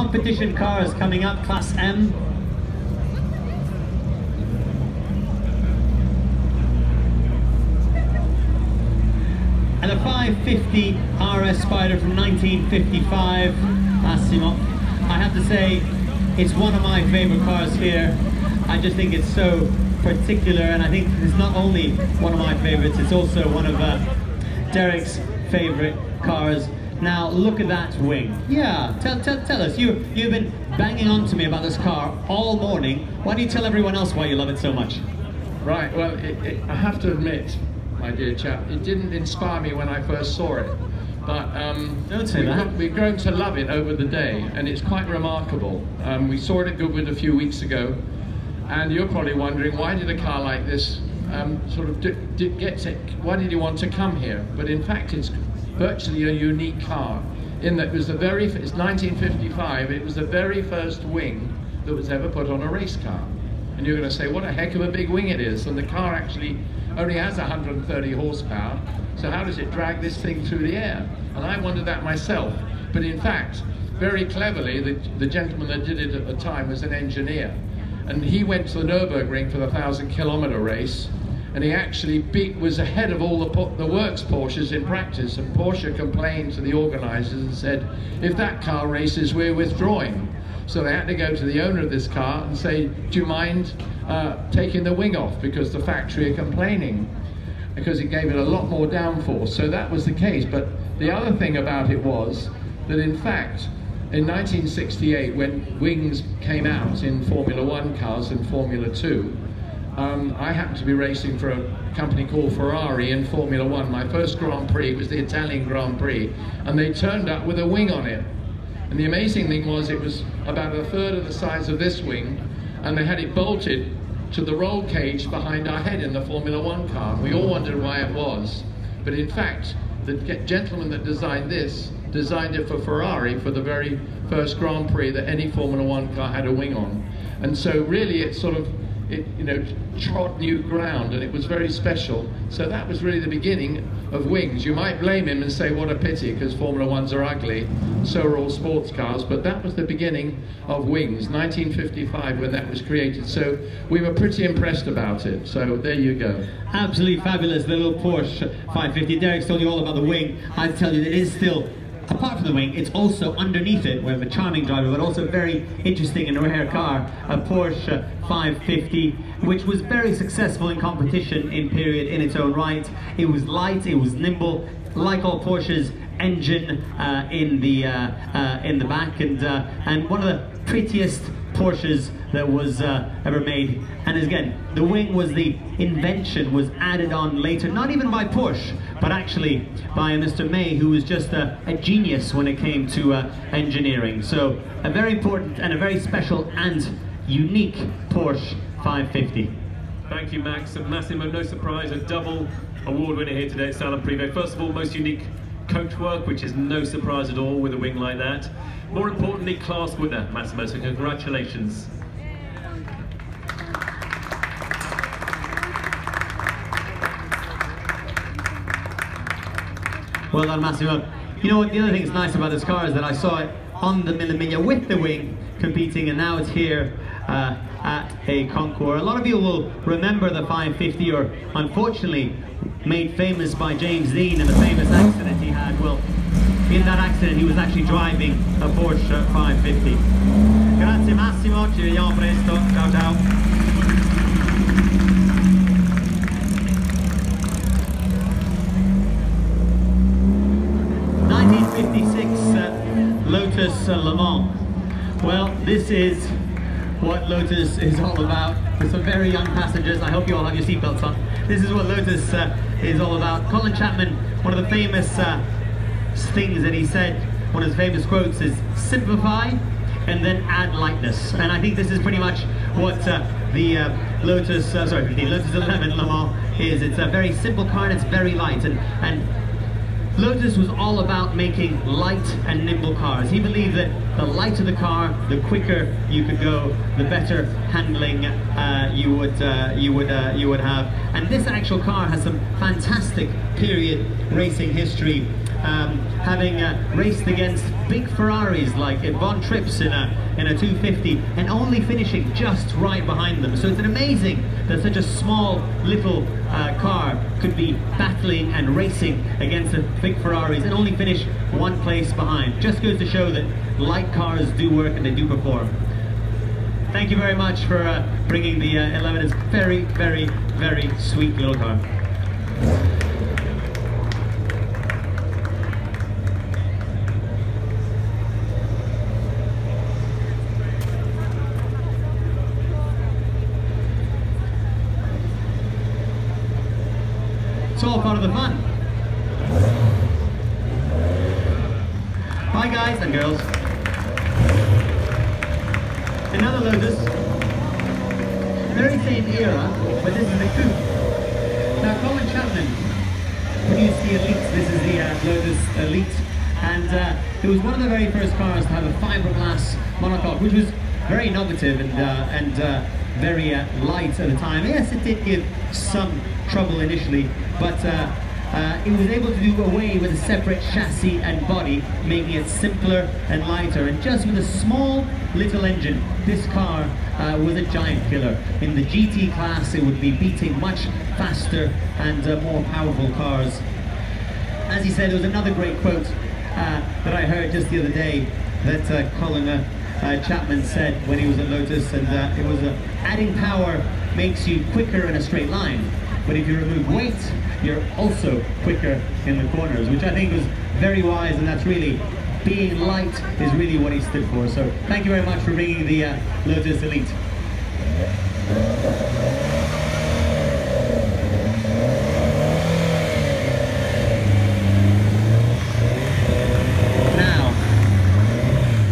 competition cars coming up, Class M. And a 550 RS Spider from 1955, Massimo. I have to say, it's one of my favorite cars here. I just think it's so particular, and I think it's not only one of my favorites, it's also one of Derek's favorite cars. Now look at that wing. Yeah, tell us, you've been banging on to me about this car all morning. Why don't you tell everyone else why you love it so much? Right, well, I have to admit, my dear chap, it didn't inspire me when I first saw it. But don't say that. We've grown to love it over the day, and it's quite remarkable. We saw it at Goodwood a few weeks ago, and you're probably wondering, why did a car like this why did you want to come here? But in fact, it's virtually a unique car, in that it's 1955, it was the very first wing that was ever put on a race car. And you're going to say, what a heck of a big wing it is, and the car actually only has 130 horsepower, so how does it drag this thing through the air? And I wondered that myself, but in fact, very cleverly, the gentleman that did it at the time was an engineer, and he went to the Nürburgring for the 1,000-kilometer race, and he actually was ahead of all the works Porsches in practice, and Porsche complained to the organisers and said, if that car races, we're withdrawing. So they had to go to the owner of this car and say, do you mind taking the wing off, because the factory are complaining, because it gave it a lot more downforce. So that was the case. But the other thing about it was that in fact, in 1968, when wings came out in Formula One cars and Formula 2, I happened to be racing for a company called Ferrari in Formula One. My first Grand Prix was the Italian Grand Prix, and they turned up with a wing on it. And the amazing thing was, it was about a third of the size of this wing, and they had it bolted to the roll cage behind our head in the Formula One car. We all wondered why it was. But in fact, the gentleman that designed this designed it for Ferrari for the very first Grand Prix that any Formula One car had a wing on. And so really it trod new ground, and it was very special. So that was really the beginning of wings. You might blame him and say, what a pity, because Formula Ones are ugly, so are all sports cars, but that was the beginning of wings, 1955 when that was created. So we were pretty impressed about it. So there you go. Absolutely fabulous, the little Porsche 550. Derek's told you all about the wing. I tell you, that it is still, apart from the wing, it's also underneath it. We have a charming driver, but also very interesting and rare car, a Porsche 550, which was very successful in competition in period in its own right. It was light, it was nimble, like all Porsches, engine in the back, and one of the prettiest Porsches that was ever made. And again, the wing was the invention, was added on later, not even by Porsche, but actually by Mr. May, who was just a genius when it came to engineering. So a very important and a very special and unique Porsche 550. Thank you, Max. And Massimo, no surprise, a double award winner here today at Salon Privé. First of all, most unique coach work, which is no surprise at all with a wing like that. More importantly, class winner, Massimo, so congratulations. Well done, Massimo. You know what, the other thing that's nice about this car is that I saw it on the Mille Miglia with the wing competing, and now it's here at a concours. A lot of you will remember the 550, or unfortunately made famous by James Dean and the famous accident he had. Well, in that accident he was actually driving a Porsche 550. Grazie Massimo, ci vediamo presto, ciao ciao. Lotus Le Mans. Well, this is what Lotus is all about, with some very young passengers. I hope you all have your seatbelts on. This is what Lotus is all about. Colin Chapman, one of the famous things that he said, one of his famous quotes is, simplify and then add lightness. And I think this is pretty much what the Lotus 11 Le Mans is. It's a very simple car and it's very light. And Lotus was all about making light and nimble cars. He believed that the lighter the car, the quicker you could go, the better handling you would have. And this actual car has some fantastic period racing history. having raced against big Ferraris like Von Trips in a 250 and only finishing just right behind them. So it's amazing that such a small little car could be battling and racing against the big Ferraris and only finish one place behind. Just goes to show that light cars do work and they do perform. Thank you very much for bringing the 11. It's very, very, very sweet little car. It's all part of the fun. Bye guys and girls. Another Lotus, very same era, but this is the coupe. Now Colin Chapman produced the Elite. This is the Lotus Elite, and it was one of the very first cars to have a fiberglass monocoque, which was very innovative and very light at the time. Yes, it did give some trouble initially, but it was able to do away with a separate chassis and body, making it simpler and lighter. And just with a small little engine, this car was a giant killer. In the GT class, it would be beating much faster and more powerful cars. As he said, there was another great quote that I heard just the other day that Colin Chapman said when he was at Lotus, and it was adding power makes you quicker in a straight line, but if you remove weight, you're also quicker in the corners, which I think was very wise, and that's really, being light is really what he stood for. So thank you very much for bringing the Lotus Elite. Now,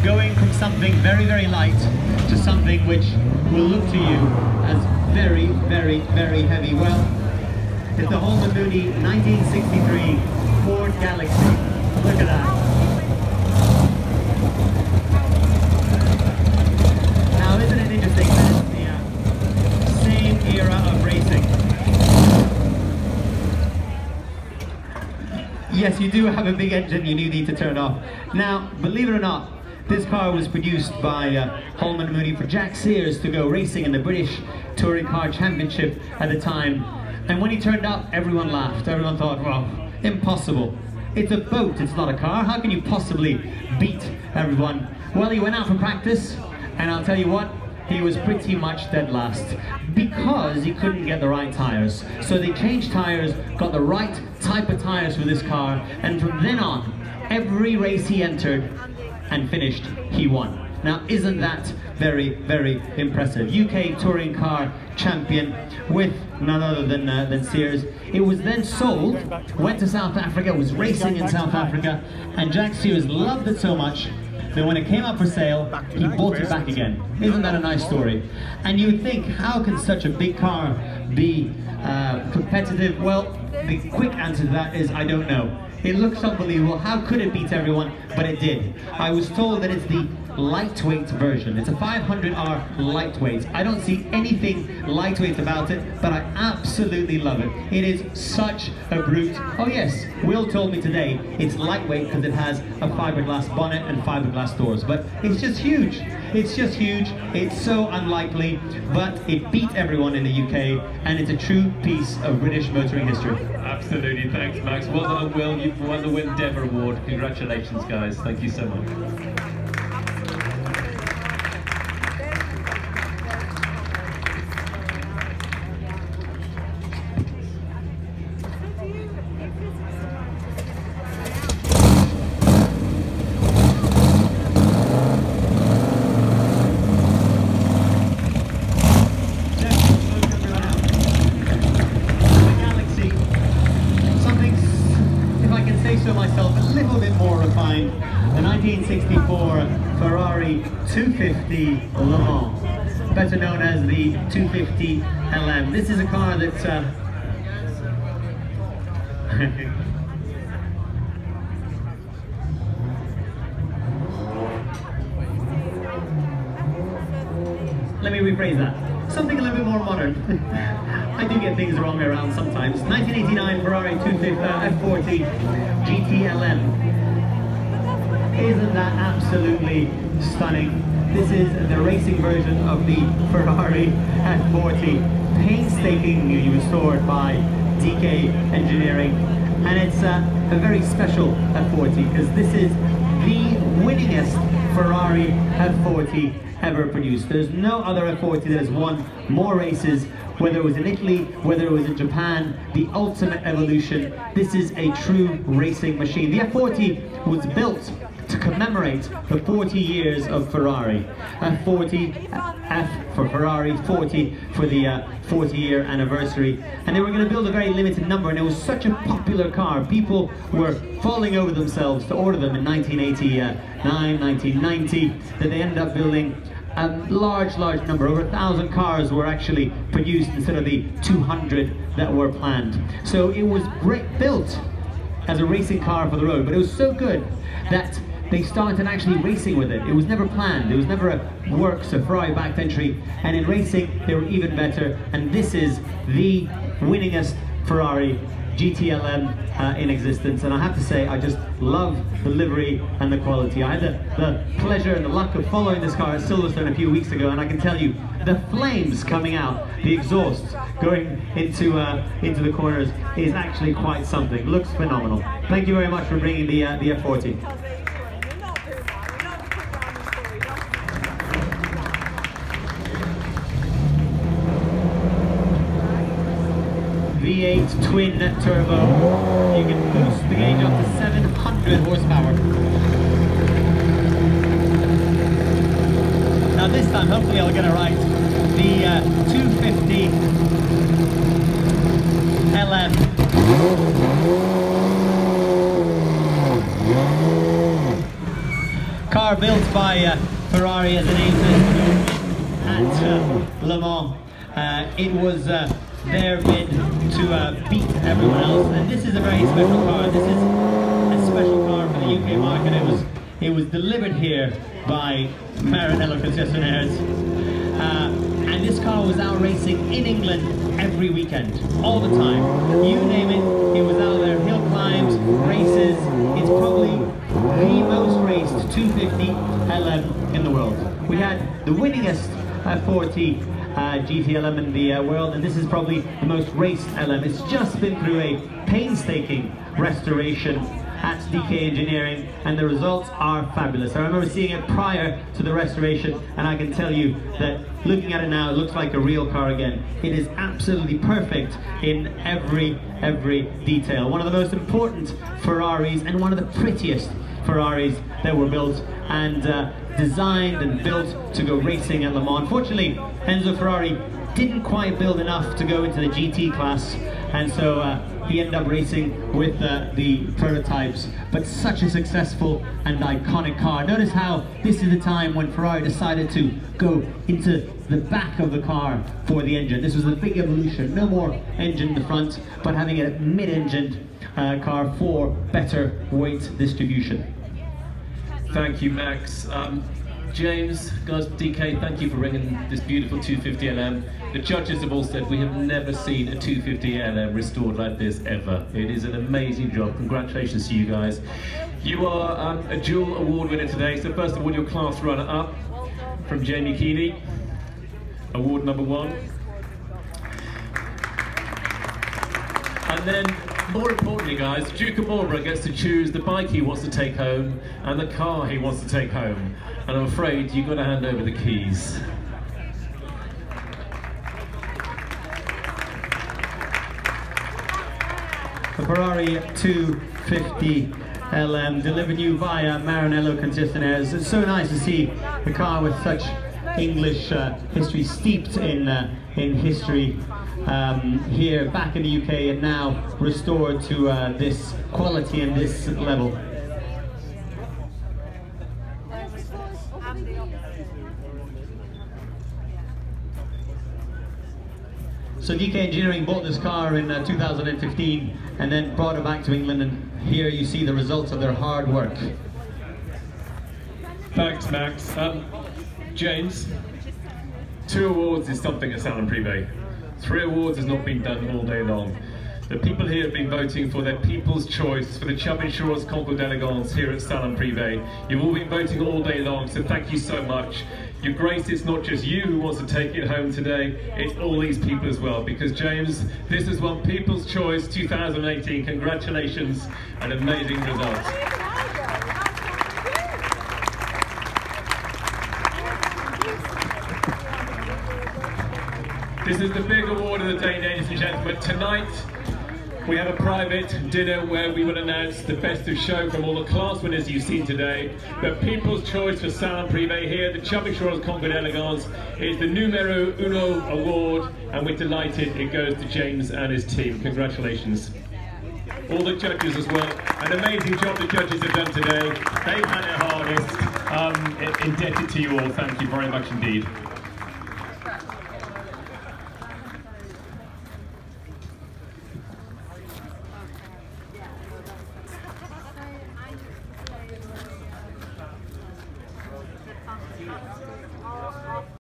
going from something very, very light to something which will look to you as very, very, very heavy. Well, it's the Holman Mooney 1963 Ford Galaxy. Look at that. Now, isn't it interesting that it's the same era of racing? Yes, you do have a big engine you need to turn off. Now, believe it or not, this car was produced by Holman Mooney for Jack Sears to go racing in the British Touring Car Championship at the time. And when he turned up, everyone laughed. Everyone thought, well, impossible. It's a boat, it's not a car. How can you possibly beat everyone? Well, he went out for practice, and I'll tell you what, he was pretty much dead last because he couldn't get the right tires. So they changed tires, got the right type of tires for this car, and from then on, every race he entered and finished, he won. Now, isn't that very, very impressive? UK Touring Car Champion with none other than Sears. It was then sold, went to South Africa, was racing in South Africa, and Jack Sears loved it so much that when it came up for sale, he bought it back again. Isn't that a nice story? And you would think, how can such a big car be competitive? Well, the quick answer to that is, I don't know. It looks unbelievable. How could it beat everyone? But it did. I was told that it's the lightweight version. It's a 500R lightweight. I don't see anything lightweight about it, but I absolutely love it. It is such a brute. Oh yes, Will told me today it's lightweight because it has a fiberglass bonnet and fiberglass doors, but it's just huge. It's just huge. It's so unlikely, but it beat everyone in the UK, and it's a true piece of British motoring history. Absolutely, thanks Max. Well done, Will. You've won the Win Dever Award. Congratulations, guys. Thank you so much. The 1964 Ferrari 250 Le Mans, better known as the 250 LM. This is a car that let me rephrase that. Something a little bit more modern. I I do get things the wrong way around sometimes. 1989 Ferrari F40 GTLM. Isn't that absolutely stunning? This is the racing version of the Ferrari F40, painstakingly restored by DK Engineering, and it's a very special F40 because this is the winningest Ferrari F40 ever produced. There's no other F40 that has won more races, whether it was in Italy, whether it was in Japan, the ultimate evolution. This is a true racing machine. The F40 was built to commemorate the 40 years of Ferrari. F40, F for Ferrari, 40 for the 40-year anniversary. And they were going to build a very limited number, and it was such a popular car. People were falling over themselves to order them in 1989, 1990, that they ended up building a large number. Over 1,000 cars were actually produced instead of the 200 that were planned. So it was built as a racing car for the road, but it was so good that they started actually racing with it. It was never planned. It was never a works, a Ferrari backed entry. And in racing, they were even better. And this is the winningest Ferrari GTLM in existence. And I have to say, I just love the livery and the quality. I had the pleasure and the luck of following this car at Silverstone a few weeks ago, and I can tell you, the flames coming out, the exhaust going into the corners is actually quite something. Looks phenomenal. Thank you very much for bringing the F40. V8 twin turbo. You can boost the gauge up to 700 horsepower. Now this time, hopefully I'll get it right. The 250 LM. Car built by Ferrari, as the name says, at Le Mans. It was their bid to beat everyone else, and this is a very special car. This is a special car for the UK market. It was delivered here by Maranello Concessionaires, and this car was out racing in England every weekend, all the time. You name it, it was out there. Hill climbs, races. It's probably the most raced 250 LM in the world. We had the winningest 40 GTLM in the world, and this is probably the most raced LM. It's just been through a painstaking restoration at DK Engineering, and the results are fabulous. I remember seeing it prior to the restoration, and I can tell you that looking at it now, it looks like a real car again. It is absolutely perfect in every detail. One of the most important Ferraris and one of the prettiest Ferraris that were built and designed and built to go racing at Le Mans. Unfortunately, Enzo Ferrari didn't quite build enough to go into the GT class, and so he ended up racing with the prototypes, but such a successful and iconic car. Notice how this is the time when Ferrari decided to go into the back of the car for the engine. This was a big evolution. No more engine in the front, but having a mid-engined car for better weight distribution. Thank you, Max. James, guys, DK, thank you for bringing this beautiful 250 LM. The judges have all said we have never seen a 250 LM restored like this ever. It is an amazing job. Congratulations to you guys. You are a dual award winner today. So first of all, your class runner-up from Jamie Keeney, award number 1. And then, more importantly, guys, Duke of Marlborough gets to choose the bike he wants to take home and the car he wants to take home. And I'm afraid you've got to hand over the keys. The Ferrari 250 LM delivered you via Maranello Concessionaires. It's so nice to see the car with such English history, steeped in history. Here back in the UK and now restored to this quality and this level. So DK Engineering bought this car in 2015 and then brought it back to England, and here you see the results of their hard work. Thanks, Max. James, 2 awards is something at Salon Privé. 3 awards has not been done all day long. The people here have been voting for their people's choice for the Chubb Insurance Concours d'Elegance here at Salon Privé. You've all been voting all day long, so thank you so much. Your Grace, it's not just you who wants to take it home today, it's all these people as well, because James, this has won People's Choice 2018. Congratulations, an amazing result. This is the big award of the day, ladies and gentlemen. Tonight, we have a private dinner where we will announce the best of show from all the class winners you've seen today. The People's Choice for Salon Privé here, the Chubb Insurance Concours d'Elegance, is the numero uno award, and we're delighted it goes to James and his team. Congratulations. All the judges as well. An amazing job the judges have done today. They've had their hardest. Indebted to you all. Thank you very much indeed.